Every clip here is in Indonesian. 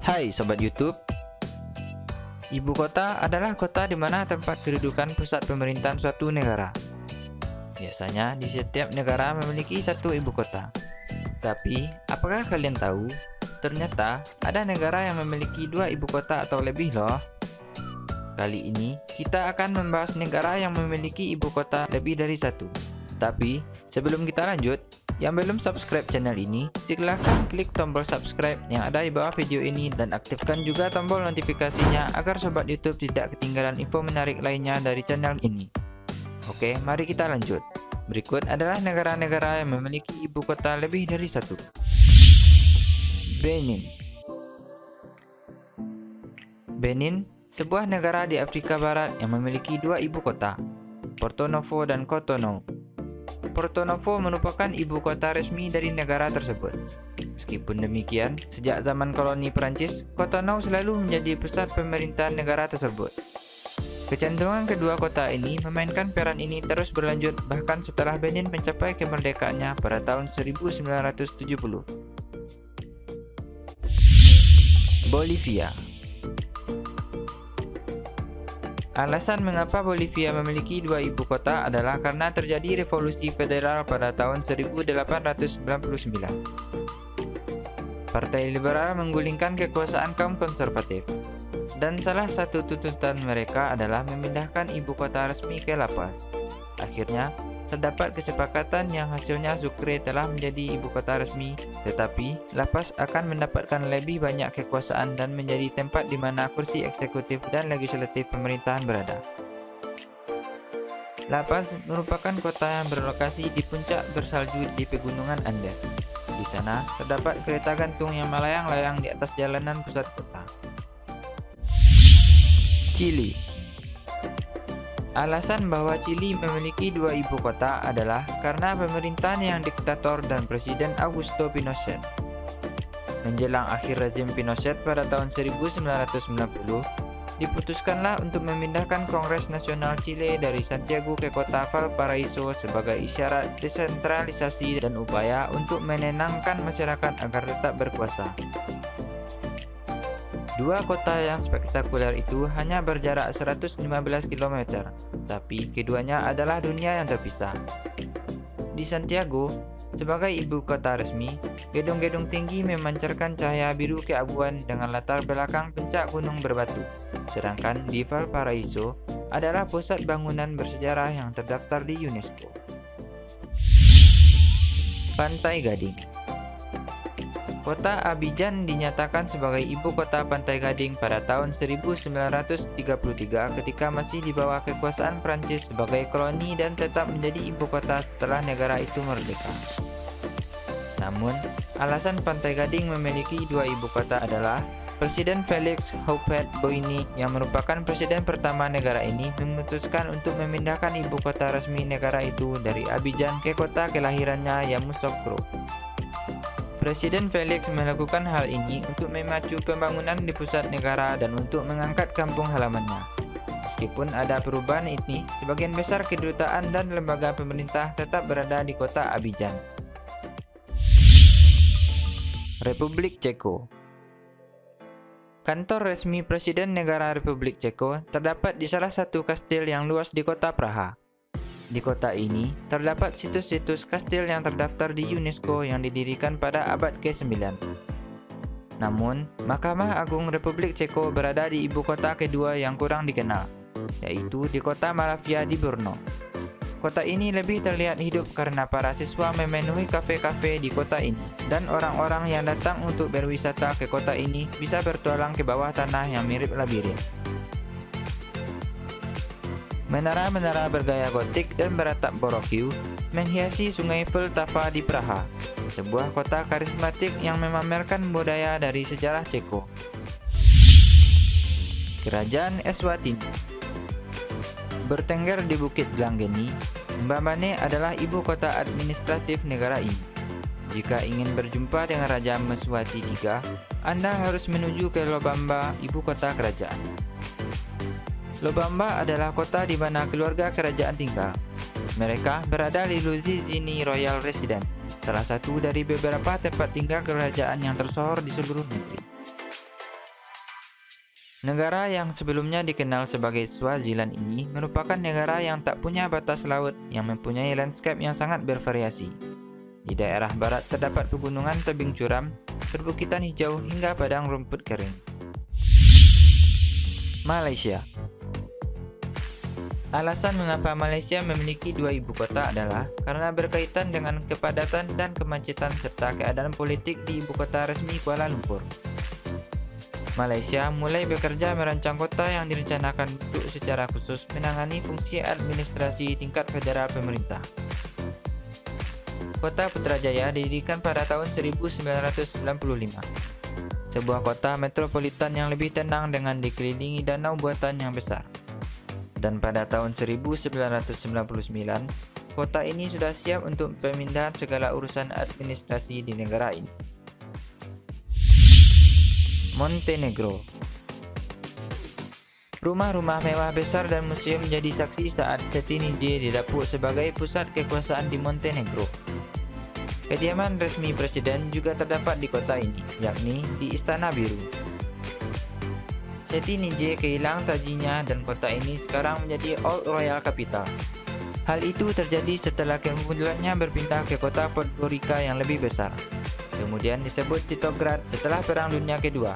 Hai Sobat YouTube. Ibu kota adalah kota di mana tempat kedudukan pusat pemerintahan suatu negara. Biasanya di setiap negara memiliki satu ibu kota. Tapi, apakah kalian tahu? Ternyata ada negara yang memiliki dua ibu kota atau lebih loh. Kali ini kita akan membahas negara yang memiliki ibu kota lebih dari satu. Tapi, sebelum kita lanjut, yang belum subscribe channel ini, silakan klik tombol subscribe yang ada di bawah video ini dan aktifkan juga tombol notifikasinya agar Sobat YouTube tidak ketinggalan info menarik lainnya dari channel ini. Oke, mari kita lanjut. Berikut adalah negara-negara yang memiliki ibu kota lebih dari satu. Benin. Benin, sebuah negara di Afrika Barat yang memiliki dua ibu kota, Porto Novo dan Cotonou. Porto Novo merupakan ibu kota resmi dari negara tersebut. Meskipun demikian, sejak zaman koloni Prancis, Cotonou selalu menjadi pusat pemerintahan negara tersebut. Kecenderungan kedua kota ini memainkan peran ini terus berlanjut bahkan setelah Benin mencapai kemerdekaannya pada tahun 1970. Bolivia. Alasan mengapa Bolivia memiliki dua ibu kota adalah karena terjadi revolusi federal pada tahun 1899. Partai Liberal menggulingkan kekuasaan kaum konservatif, dan salah satu tuntutan mereka adalah memindahkan ibu kota resmi ke La Paz. Akhirnya, terdapat kesepakatan yang hasilnya Sucre telah menjadi ibu kota resmi, tetapi La Paz akan mendapatkan lebih banyak kekuasaan dan menjadi tempat di mana kursi eksekutif dan legislatif pemerintahan berada. La Paz merupakan kota yang berlokasi di puncak bersalju di pegunungan Andes. Di sana terdapat kereta gantung yang melayang-layang di atas jalanan pusat kota. Chili. Alasan bahwa Chili memiliki dua ibu kota adalah karena pemerintahan yang diktator dan Presiden Augusto Pinochet. Menjelang akhir rezim Pinochet pada tahun 1990, diputuskanlah untuk memindahkan Kongres Nasional Chile dari Santiago ke kota Valparaiso sebagai isyarat desentralisasi dan upaya untuk menenangkan masyarakat agar tetap berkuasa. Dua kota yang spektakuler itu hanya berjarak 115 km, tapi keduanya adalah dunia yang terpisah. Di Santiago, sebagai ibu kota resmi, gedung-gedung tinggi memancarkan cahaya biru keabuan dengan latar belakang puncak gunung berbatu. Sedangkan di Valparaiso adalah pusat bangunan bersejarah yang terdaftar di UNESCO. Pantai Gading. Kota Abidjan dinyatakan sebagai ibu kota Pantai Gading pada tahun 1933 ketika masih di bawah kekuasaan Prancis sebagai koloni dan tetap menjadi ibu kota setelah negara itu merdeka. Namun, alasan Pantai Gading memiliki dua ibu kota adalah Presiden Felix Houphouët-Boigny yang merupakan presiden pertama negara ini memutuskan untuk memindahkan ibu kota resmi negara itu dari Abidjan ke kota kelahirannya Yamoussoukro. Presiden Felix melakukan hal ini untuk memacu pembangunan di pusat negara dan untuk mengangkat kampung halamannya. Meskipun ada perubahan ini, sebagian besar kedutaan dan lembaga pemerintah tetap berada di kota Abidjan. Republik Ceko. Kantor resmi Presiden Negara Republik Ceko terdapat di salah satu kastil yang luas di kota Praha. Di kota ini, terdapat situs-situs kastil yang terdaftar di UNESCO yang didirikan pada abad ke-9. Namun, Mahkamah Agung Republik Ceko berada di ibu kota kedua yang kurang dikenal, yaitu di kota Malavia di Brno. Kota ini lebih terlihat hidup karena para siswa memenuhi kafe-kafe di kota ini, dan orang-orang yang datang untuk berwisata ke kota ini bisa bertualang ke bawah tanah yang mirip labirin. Menara-menara bergaya gotik dan beratap borokiu menghiasi sungai Vltava di Praha, sebuah kota karismatik yang memamerkan budaya dari sejarah Ceko. Kerajaan Eswatini. Bertengger di Bukit Glanggeni, Mbabane adalah ibu kota administratif negara ini. Jika ingin berjumpa dengan Raja Mswati III, Anda harus menuju ke Lobamba, ibu kota kerajaan. Lobamba adalah kota di mana keluarga kerajaan tinggal. Mereka berada di Luzizini Royal Residence, salah satu dari beberapa tempat tinggal kerajaan yang tersohor di seluruh negeri. Negara yang sebelumnya dikenal sebagai Swaziland ini merupakan negara yang tak punya batas laut yang mempunyai landscape yang sangat bervariasi. Di daerah barat terdapat pegunungan tebing curam, perbukitan hijau hingga padang rumput kering. Malaysia. Alasan mengapa Malaysia memiliki dua ibu kota adalah karena berkaitan dengan kepadatan dan kemacetan serta keadaan politik di ibu kota resmi Kuala Lumpur. Malaysia mulai bekerja merancang kota yang direncanakan untuk secara khusus menangani fungsi administrasi tingkat federal pemerintah. Kota Putrajaya didirikan pada tahun 1995. Sebuah kota metropolitan yang lebih tenang dengan dikelilingi danau buatan yang besar. Dan pada tahun 1999, kota ini sudah siap untuk pemindahan segala urusan administrasi di negara ini. Montenegro. Rumah-rumah mewah besar dan museum menjadi saksi saat Cetinje didapuk sebagai pusat kekuasaan di Montenegro. Kediaman resmi presiden juga terdapat di kota ini, yakni di Istana Biru. Cetinje kehilangan tajinya dan kota ini sekarang menjadi Old Royal Capital. Hal itu terjadi setelah kemunculannya berpindah ke kota Podgorica yang lebih besar. Kemudian disebut Titograd setelah Perang Dunia Kedua.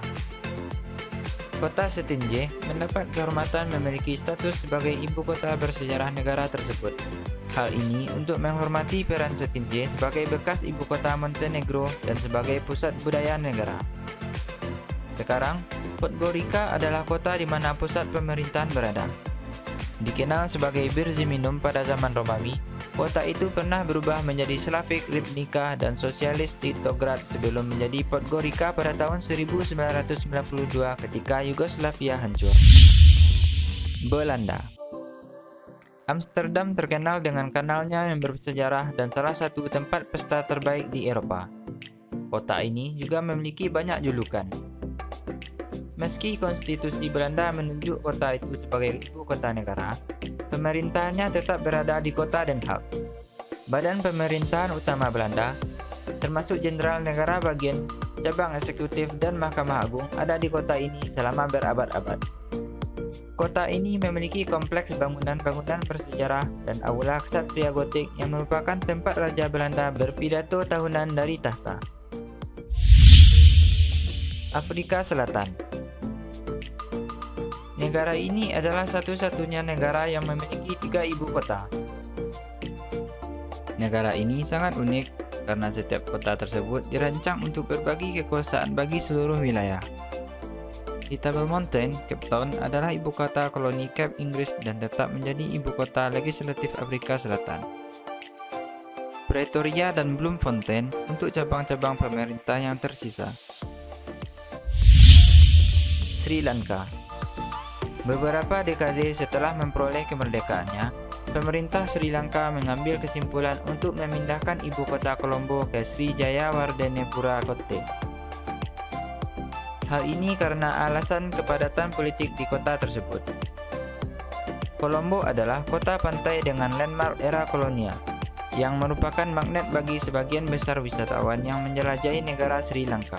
Kota Cetinje mendapat kehormatan memiliki status sebagai ibu kota bersejarah negara tersebut. Hal ini untuk menghormati peran Cetinje sebagai bekas ibu kota Montenegro dan sebagai pusat budaya negara. Sekarang, Podgorica adalah kota di mana pusat pemerintahan berada. Dikenal sebagai Birziminum pada zaman Romawi, kota itu pernah berubah menjadi Slavik Ribnica dan Sosialis Titograd sebelum menjadi Podgorica pada tahun 1992 ketika Yugoslavia hancur. Belanda. Amsterdam terkenal dengan kanalnya yang bersejarah dan salah satu tempat pesta terbaik di Eropa. Kota ini juga memiliki banyak julukan. Meski konstitusi Belanda menunjuk kota itu sebagai ibu kota negara, pemerintahannya tetap berada di kota Den Haag. Badan pemerintahan utama Belanda, termasuk Jenderal Negara Bagian, cabang eksekutif dan Mahkamah Agung ada di kota ini selama berabad-abad. Kota ini memiliki kompleks bangunan-bangunan bersejarah dan aula ksatria gotik yang merupakan tempat Raja Belanda berpidato tahunan dari tahta. Afrika Selatan. Negara ini adalah satu-satunya negara yang memiliki 3 ibu kota. Negara ini sangat unik karena setiap kota tersebut dirancang untuk berbagi kekuasaan bagi seluruh wilayah. Di Table Mountain, Cape Town adalah ibu kota koloni Cape Inggris dan tetap menjadi ibu kota legislatif Afrika Selatan. Pretoria dan Bloemfontein untuk cabang-cabang pemerintah yang tersisa. Sri Lanka. Beberapa dekade setelah memperoleh kemerdekaannya, pemerintah Sri Lanka mengambil kesimpulan untuk memindahkan ibu kota Colombo ke Sri Jayawardene-pura Kotte. Hal ini karena alasan kepadatan politik di kota tersebut. Colombo adalah kota pantai dengan landmark era kolonial, yang merupakan magnet bagi sebagian besar wisatawan yang menjelajahi negara Sri Lanka.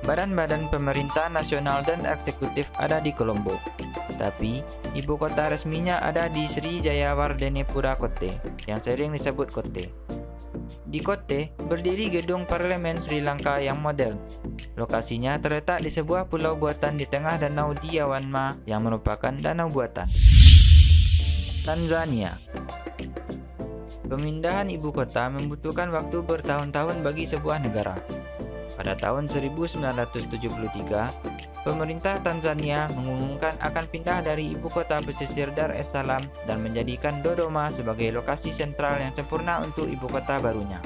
Badan-badan pemerintah nasional dan eksekutif ada di Colombo, tapi ibu kota resminya ada di Sri Jayawardene-pura Kotte, yang sering disebut Kotte. Di Kotte, berdiri gedung parlemen Sri Lanka yang modern. Lokasinya terletak di sebuah pulau buatan di tengah danau Diawanma yang merupakan danau buatan. Tanzania. Pemindahan ibu kota membutuhkan waktu bertahun-tahun bagi sebuah negara. Pada tahun 1973, pemerintah Tanzania mengumumkan akan pindah dari ibu kota pesisir Dar es Salaam dan menjadikan Dodoma sebagai lokasi sentral yang sempurna untuk ibu kota barunya.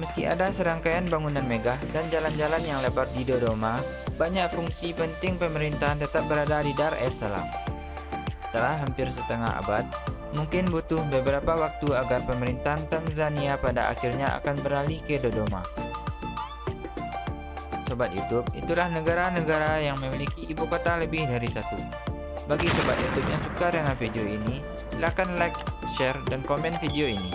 Meski ada serangkaian bangunan megah dan jalan-jalan yang lebar di Dodoma, banyak fungsi penting pemerintahan tetap berada di Dar es Salaam. Setelah hampir setengah abad, mungkin butuh beberapa waktu agar pemerintahan Tanzania pada akhirnya akan beralih ke Dodoma. Sobat YouTube, itulah negara-negara yang memiliki ibu kota lebih dari satu. Bagi sobat YouTube yang suka dengan video ini, silakan like, share, dan komen video ini.